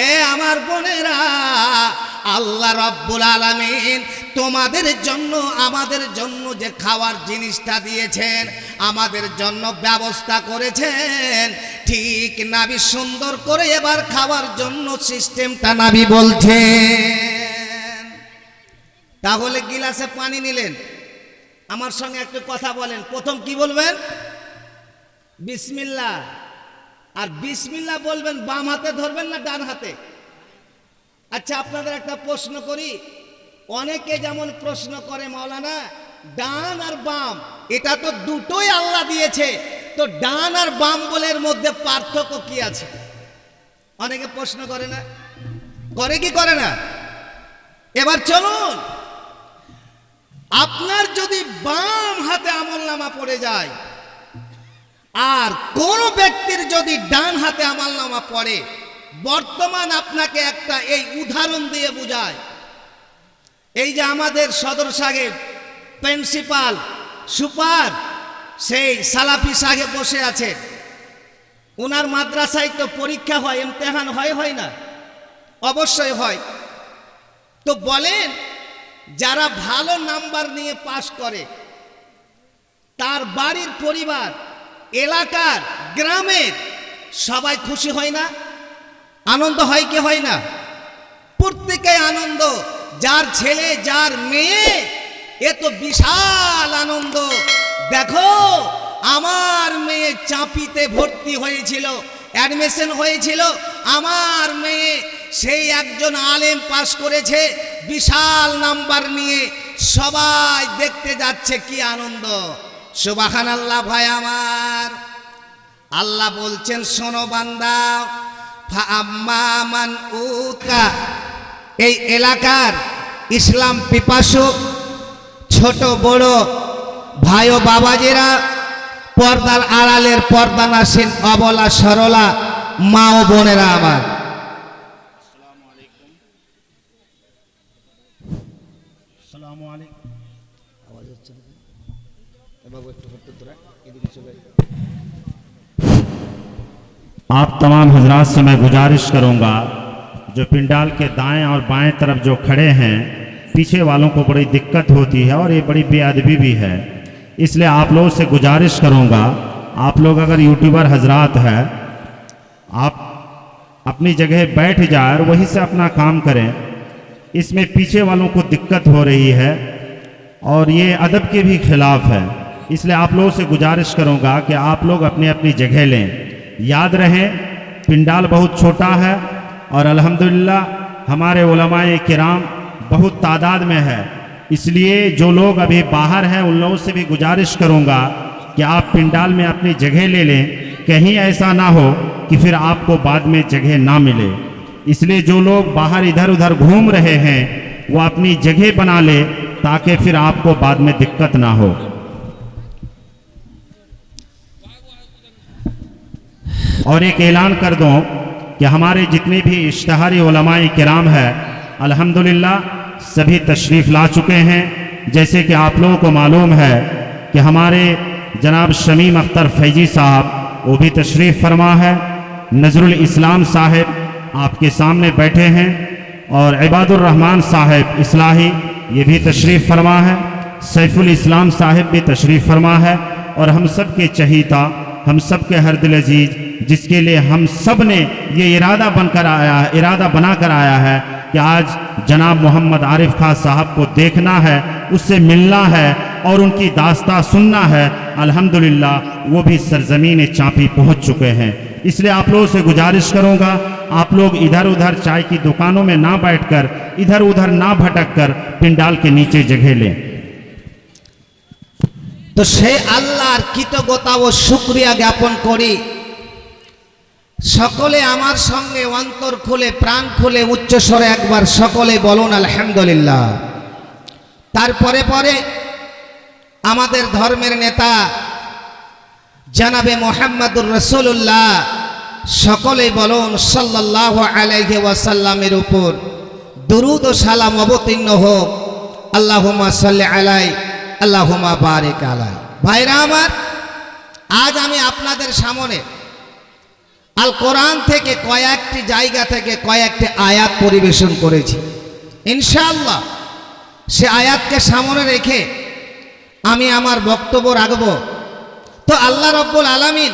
এ আমার বোনেরা, আল্লাহ রাব্বুল আলামিন তোমাদের জন্য আমাদের জন্য যে খাওয়ার জিনিসটা দিয়েছেন, আমাদের জন্য ব্যবস্থা করেছেন, ঠিক নবী সুন্দর করে এবার খাওয়ার জন্য সিস্টেমটা নবী বলছেন। তাহলে গিলাসে পানি নিলেন, আমার সঙ্গে একটু কথা বলেন, প্রথম কি বলবেন? বিসমিল্লাহ। আর বিসমিল্লাহ বলবেন বাম হাতে ধরবেন না ডান হাতে? আচ্ছা, আপনাদের একটা প্রশ্ন করি, অনেকে যেমন প্রশ্ন করে মাওলানা ডান আর বাম, এটা তো দুটোই আল্লাহ দিয়েছে, তো ডান আর বাম বলের মধ্যে পার্থক্য কি আছে? অনেকে প্রশ্ন করে না, করে কি করে না? এবার চলুন, আপনার যদি বাম হাতে আমলনামা পড়ে যায় আর কোন ব্যক্তির যদি ডান হাতে আমলনামা পড়ে, বর্তমান আপনাকে একটা এই উদাহরণ দিয়ে বুঝায়। এই যে আমাদের সদর সাহেব প্রিন্সিপাল সুপার সেই সালাফি সাহেব বসে আছে, ওনার মাদ্রাসায় তো পরীক্ষা হয়, ইমতেহান হয় না? অবশ্যই হয়। তো বলেন, যারা ভালো নাম্বার নিয়ে পাশ করে তার বাড়ির পরিবার, এলাকার, গ্রামের সবাই খুশি হয় না? আনন্দ হয় কি হয় না? প্রত্যেকে আনন্দ, যার ছেলে যার মেয়ে, এ তো বিশাল আনন্দ। দেখো, আমার মেয়ে চাপিতে ভর্তি হয়েছিল, অ্যাডমিশন হয়েছিল, আমার মেয়ে সেই একজন আলেম পাস করেছে বিশাল নাম্বার নিয়ে, সবাই দেখতে যাচ্ছে, কি আনন্দ! সুবহানাল্লাহ। ভাই আমার, আল্লাহ বলছেন, শোনো বান্দা, ফাআম্মা মান উতা, এই এলাকার ইসলাম পিপাসু ছোট বড় ভাই ও বাবাজিরা, পর্দার আড়ালের পর্দানাসীন অবলা সরলা মা ও বোনেরা আমার, आप तमाम हजरात से मैं गुजारिश करूंगा, जो पिंडाल के दाएं और बाएं तरफ जो खड़े हैं, पीछे वालों को बड़ी दिक्कत होती है और ये बड़ी बेअदबी भी है, इसलिए आप लोगों से गुजारिश करूंगा, आप लोग अगर यूट्यूबर हजरात है, आप अपनी जगह बैठ जाए और वहीं से अपना काम करें। इसमें पीछे वालों को दिक्कत हो रही है और ये अदब के भी खिलाफ है, इसलिए आप लोगों से गुजारिश करूंगा कि आप लोग अपनी अपनी जगह लें। याद रहें, पिंडाल बहुत छोटा है और अल्हम्दुलिल्लाह हमारे उलमाए किराम बहुत तादाद में है, इसलिए जो लोग अभी बाहर हैं उन लोगों से भी गुजारिश करूंगा कि आप पिंडाल में अपनी जगह ले लें, कहीं ऐसा ना हो कि फिर आपको बाद में जगह ना मिले। इसलिए जो लोग बाहर इधर उधर घूम रहे हैं वो अपनी जगह बना ले, ताकि फिर आपको बाद में दिक्कत ना हो। और एक ऐलान कर दूं कि हमारे जितने भी इश्तिहारी उलमाए किराम है, अल्हम्दुलिल्लाह सभी तशरीफ़ ला चुके हैं। जैसे कि आप लोगों को मालूम है कि हमारे जनाब शमीम अख्तर फैजी साहब वो भी तशरीफ़ फरमा है, नज़रुल इस्लाम साहिब आपके सामने बैठे हैं, और इबादुर रहमान साहिब इस्लाही ये भी तशरीफ़ फरमा है, सैफुल इस्लाम साहिब भी तशरीफ़ फरमा है, और हम सब के चहीता, हम सब के हर दिल अजीज, जिसके लिए हम सब ने ये इरादा बनाकर आया है कि आज जनाब मोहम्मद आरिफ खान साहब को देखना है, उससे मिलना है और उनकी दास्तां सुनना है। अल्हम्दुलिल्लाह वो भी सरजमीन चांपी पहुंच चुके हैं। इसलिए आप लोगों से गुजारिश करूंगा, आप लोग इधर उधर चाय की दुकानों में ना बैठकर, इधर उधर ना भटक कर पिंडाल के नीचे जगह लें। তো সেই আল্লাহর কৃতজ্ঞতা ও শুকরিয়া জ্ঞাপন করি। সকলে আমার সঙ্গে অন্তর খুলে প্রাণ খুলে উচ্চস্বরে একবার সকলে বলুন আলহামদুলিল্লাহ। তারপরে পরে আমাদের ধর্মের নেতা জনাবে মুহাম্মদুর রাসূলুল্লাহ, সকলে বলুন সাল্লাল্লাহু আলাইহি ওয়াসাল্লামের উপর দুরূদ ও সালাম অবতীর্ণ হোক। আল্লাহুম্মা সাল্লি আলাই, আল্লাহুম্মা বারিক আলাই। ভাইরা আমার, আজ আমি আপনাদের সামনে আল কোরআন থেকে কয়েকটি জায়গা থেকে কয়েকটি আয়াত পরিবেশন করেছি। ইনশাআল্লাহ সে আয়াতকে সামনে রেখে আমি আমার বক্তব্য রাখব। তো আল্লাহ রাব্বুল আলামিন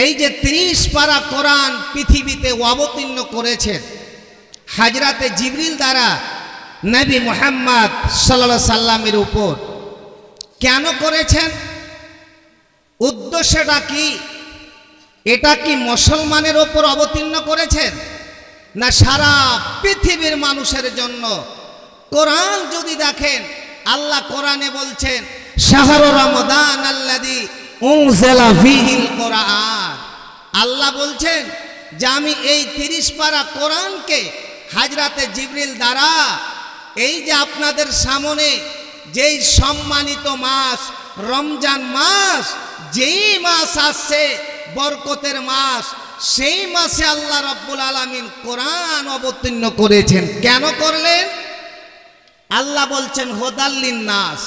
এই যে 30 পারা কোরআন পৃথিবীতে অবতীর্ণ করেছেন হাজরাতে জিবরিল দ্বারা নবী মুহাম্মদ সাল্লাল্লাহু আলাইহি সাল্লামের উপর, কেন করেছেন? উদ্দেশ্যটা কি? এটা কি মুসলমানের ওপর অবতীর্ণ করেছেন না সারা পৃথিবীর মানুষের জন্য? কোরআন যদি দেখেন, আল্লাহ কোরআনে বলছেন শাহরু রমাদান আল্লাযী উনজিলা ফীহিল কোরআন। আল্লাহ বলছেন যে আমি এই 30 পারা কোরআনকে হাজরাতে জিবরিল দ্বারা এই যে আপনাদের সামনে যেই সম্মানিত মাস রমজান মাস, যেই মাস আসছে বরকতের মাস, সেই মাসে আল্লাহ রাব্বুল আলামিন কোরআন অবতীর্ণ করেছেন। কেন করলেন? আল্লাহ বলছেন হুদাল্লিন নাস,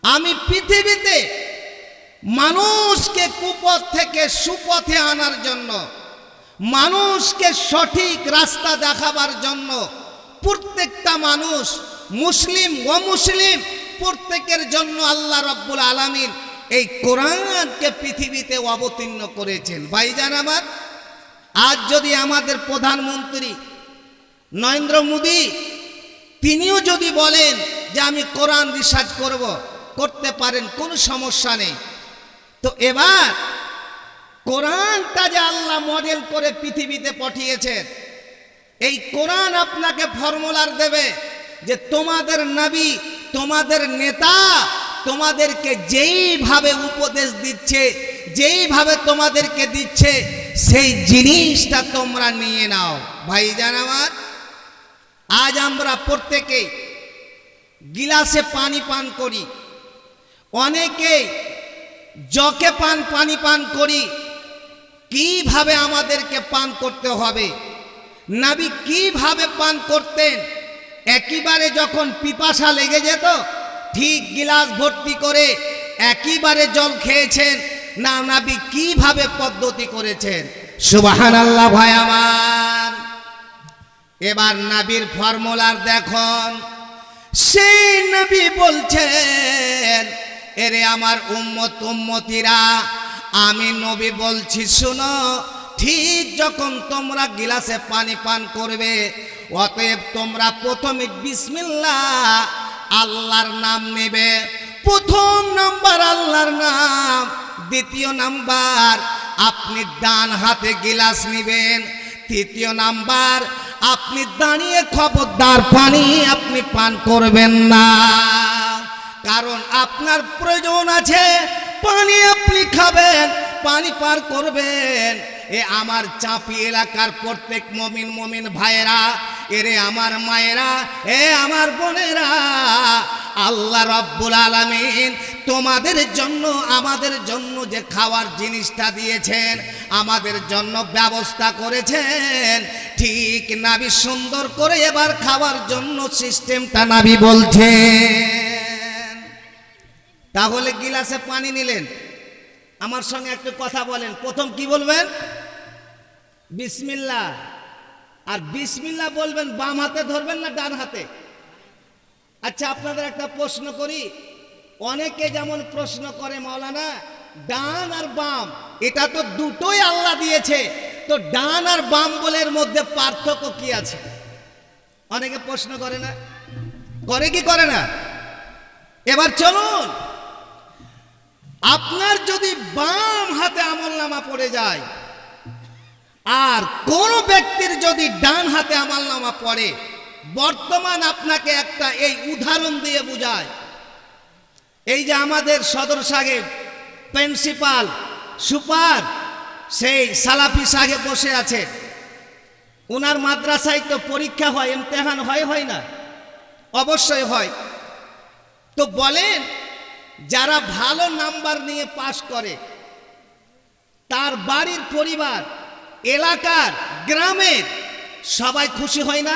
আমি পৃথিবীতে মানুষকে কুপথ থেকে সুপথে আনার জন্য, মানুষকে সঠিক রাস্তা দেখাবার জন্য, প্রত্যেকটা মানুষ মুসলিম অমুসলিম প্রত্যেকের জন্য আল্লাহ রাব্বুল আলামিন এই কোরআনকে পৃথিবীতে অবতীর্ণ করেছেন। ভাইজান আমার, আজ যদি আমাদের প্রধানমন্ত্রী নরেন্দ্র মোদী তিনিও যদি বলেন যে আমি কোরআন রিসার্চ করব, করতে পারেন, কোনো সমস্যা নেই। তো এবার কোরআনটা যে আল্লাহ মডেল করে পৃথিবীতে পাঠিয়েছেন, এই কোরআন আপনাকে ফর্মুলার দেবে যে তোমাদের নবী, তোমাদের নেতা তোমাদেরকে যেইভাবে উপদেশ দিচ্ছে, যেইভাবে তোমাদেরকে দিচ্ছে, সেই জিনিসটা তোমরা নিয়ে নাও। ভাইজান আমার, আজ আমরা প্রত্যেকে গিলাসে পানি পান করি, অনেকে জকে পানি পান করি। কিভাবে আমাদেরকে পান করতে হবে? নবী কিভাবে পান করতেন? একেবারে যখন পিপাসা লেগে যেত ঠিক গিলাস ভর্তি করে একেবারে জল খেয়েছেন না, নবী কিভাবে পদ্ধতি করেছেন? সুবহানাল্লাহ। ভাই আমার, এবার নবীর ফর্মুলার দেখুন। সেই নবী বলছেন, এরে আমার উম্মত উম্মতিরা, আমি নবী বলছি শুনো, ঠিক যখন তোমরা গিলাসে পানি পান করবে, অতএব তোমরা প্রথমে বিসমিল্লাহ আল্লাহর নাম নেবে। প্রথম নাম্বার আল্লাহর নাম, দ্বিতীয় নাম্বার আপনি ডান হাতে গিলাস নেবেন, তৃতীয় নাম্বার আপনি দাঁড়িয়ে খবরদার পানি আপনি পান করবেন না, কারণ আপনার প্রয়োজন আছে, পানি আপনি খাবেন, পানি পার করবেন। এ আমার চাপি এলাকার প্রত্যেক মুমিন ভাইয়েরা, এরে আমার মায়েরা, এ আমার বোনেরা, আল্লাহ রাব্বুল আলামিন তোমাদের জন্য আমাদের জন্য যে খাওয়ার জিনিসটা দিয়েছেন, আমাদের জন্য ব্যবস্থা করেছেন, ঠিক নবী সুন্দর করে এবার খাওয়ার জন্য সিস্টেমটা নবী বলছেন। তাহলে গিলাসে পানি নিলেন, আমার সঙ্গে একটু কথা বলেন। প্রথম কি বলবেন? বিসমিল্লাহ। আর বিসমিল্লাহ বলবেন বাম হাতে ধরবেন না ডান হাতে? আচ্ছা, আপনাদের একটা প্রশ্ন করি। অনেকে যেমন প্রশ্ন করে, মাওলানা ডান আর বাম এটা তো দুটোই আল্লাহ দিয়েছে, তো ডান আর বাম বলের মধ্যে পার্থক্য কি আছে? অনেকে প্রশ্ন করে না? করে কি করে না? এবার চলুন, আপনার যদি বাম হাতে আমলনামা পড়ে যায় আর কোন ব্যক্তির যদি ডান হাতে আমলনামা পড়ে, বর্তমান আপনাকে একটা এই উদাহরণ দিয়ে বোঝায়। এই যে আমাদের সদর সাহেব প্রিন্সিপাল সুপার সেই সালাফি সাহেব বসে আছে, ওনার মাদ্রাসায় তো পরীক্ষা হয়, ইমতেহান হয় না? অবশ্যই হয়। তো বলেন, যারা ভালো নাম্বার নিয়ে পাশ করে তার বাড়ির পরিবার, এলাকার, গ্রামের সবাই খুশি হয় না?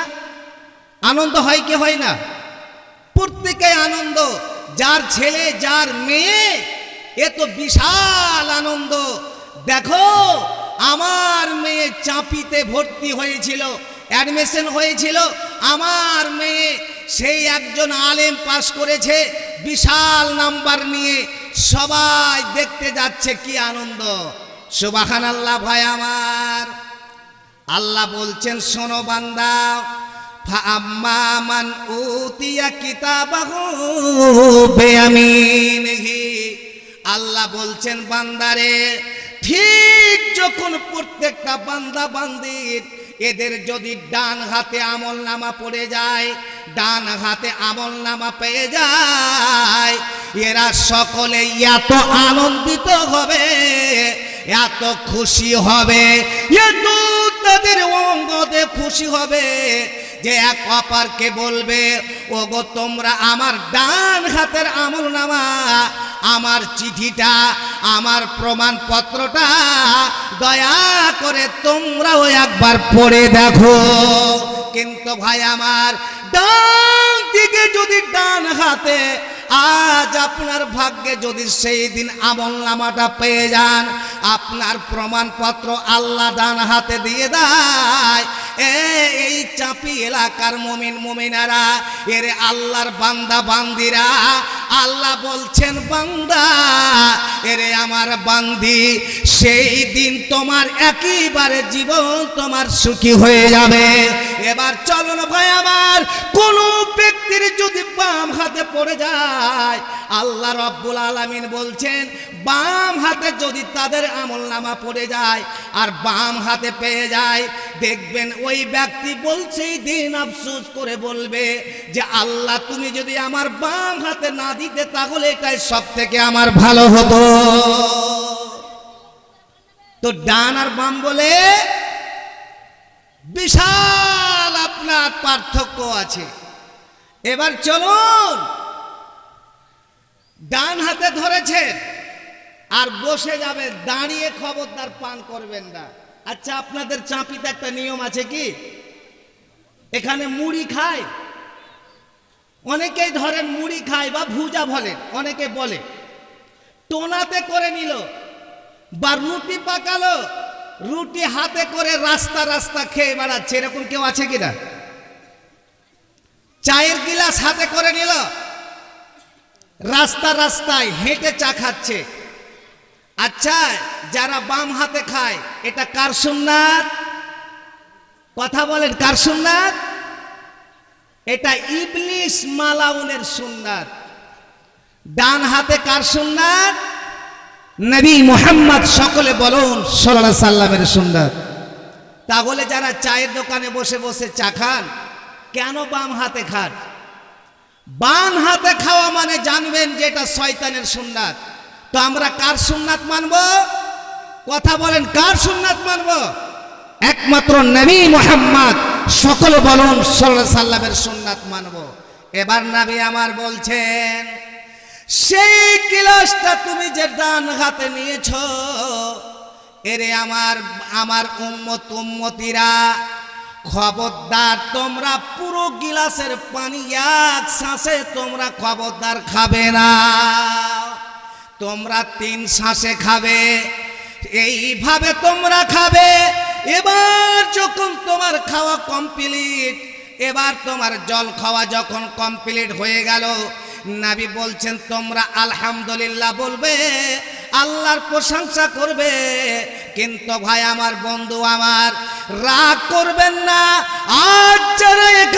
আনন্দ হয় কি হয় না? প্রত্যেকে আনন্দ। যার ছেলে যার মেয়ে, এ তো বিশাল আনন্দ। দেখো আমার মেয়ে চাপিতে ভর্তি হয়েছিল, অ্যাডমিশন হয়েছিল, আমার মেয়ে সেই একজন আলেম পাস করেছে বিশাল নাম্বার নিয়ে, সবাই দেখতে যাচ্ছে, কি আনন্দ। সুবহানাল্লাহ। ভাই আমার, আল্লাহ বলছেন শোনো বান্দা, ফাআম্মা মান উতিয়া কিতাবাহু বিয়ামিনিহি, আল্লাহ বলছেন বান্দারে, ঠিক যখন প্রত্যেকটা বান্দা বান্দির এদের যদি ডান হাতে আমল নামা পড়ে যায়, ডান হাতে আমল নামা পেয়ে যায়, এরা সকলে এত আনন্দিত হবে, এত খুশি হবে, এত তাদের অঙ্গতে খুশি হবে যে এক অপরকে বলবে, ওগো তোমরা আমার ডান হাতের আমল নামা, আমার চিঠিটা, আমার প্রমাণপত্রটা দয়া করে তোমরাও একবার পড়ে দেখো। কিন্তু ভাই আমার, ডান দিকে যদি ডান হাতে আজ আপনার ভাগ্যে যদি সেই দিন আমল নামাটা পেয়ে যান, আপনার প্রমাণপত্র আল্লাহ ডান হাতে দিয়ে দেয়, এই চাপি এলাকার মুমিন মুমিনারা, এর আল্লাহর বান্দা বান্দিরা, আল্লাহ বলছেন বান্দা, এরে আমার বান্দি, সেই দিন তোমার একেবারে জীবন তোমার সুখী হয়ে যাবে। এবার চলুন ভাই আমার, কোন ব্যক্তির যদি বাম হাতে পড়ে যায়, আল্লাহ রাব্বুল আলামিন বলছেন বাম হাতে যদি তাদের আমলনামা পড়ে যায় আর বাম হাতে পেয়ে যায়, দেখবেন ওই ব্যক্তি বলছে দিন আফসোস করে বলবে যে আল্লাহ তুমি যদি আমার বাম হাতে না দিতে তাহলে এটাই সব থেকে আমার ভালো হতো। তো ডান আর বাম বলে বিশাল আপনার পার্থক্য আছে। এবার চলুন, ডান হাতে ধরেছে আর বসে যাবে, দাঁড়িয়ে খবরদার পান করবেন না। আচ্ছা, আপনাদের চাঁপিতে একটা নিয়ম আছে কি, এখানে মুড়ি খায়, অনেকেই ধরেন মুড়ি খায় বা ভুজা বলেন, অনেকে বলে টোনাতে করে নিল বা রুটি পাকালো, রুটি হাতে করে রাস্তা রাস্তা খেয়ে বেড়াচ্ছে, এরকম কেউ আছে কিনা? চায়ের গিলাস হাতে করে নিল, রাস্তা রাস্তায় হেঁটে চা খাচ্ছে। আচ্ছা, যারা বাম হাতে খায় এটা কার সুন্নাত? কথা বলেন, কার সুন্নাত? এটা ইবলিস মালাউনের সুন্নাত। ডান হাতে কার সুন্নাত? নবী মুহাম্মদ, সকলে বলুন সাল্লাল্লাহু আলাইহি সাল্লামের সুন্নাত। তাহলে যারা চায়ের দোকানে বসে বসে চা খান, কেন বাম হাতে খান? বাম হাতে খাওয়া মানে জানবেন যে এটা শয়তানের সুন্নাত। তো আমরা কার সুন্নাত মানব? কথা বলেন, কার সুন্নাত মানব? একমাত্র নবী মুহাম্মদ, সকলে বলুন সাল্লাল্লাহু আলাইহি সাল্লামের সুন্নাত মানব। এবার নবী আমার বলছেন, সেই গিলাসটা তুমি যে ডান হাতে নিয়েছো, এরে আমার উম্মত উম্মতিরা, খবরদার তোমরা পুরো গিলাসের পানি এক শ্বাসে তোমরা খবরদার খাবে না, তোমরা 3 শ্বাসে খাবে, এইভাবে তোমরা খাবে। এবার যখন তোমার খাওয়া কমপ্লিট, এবার তোমার জল খাওয়া যখন কমপ্লিট হয়ে গেল, নবী বলছেন তোমরা আলহামদুলিল্লাহ বলবে, আল্লাহর প্রশংসা করবে। কিন্তু ভাই আমার, বন্ধু আমার, রাগ করবেন না, আর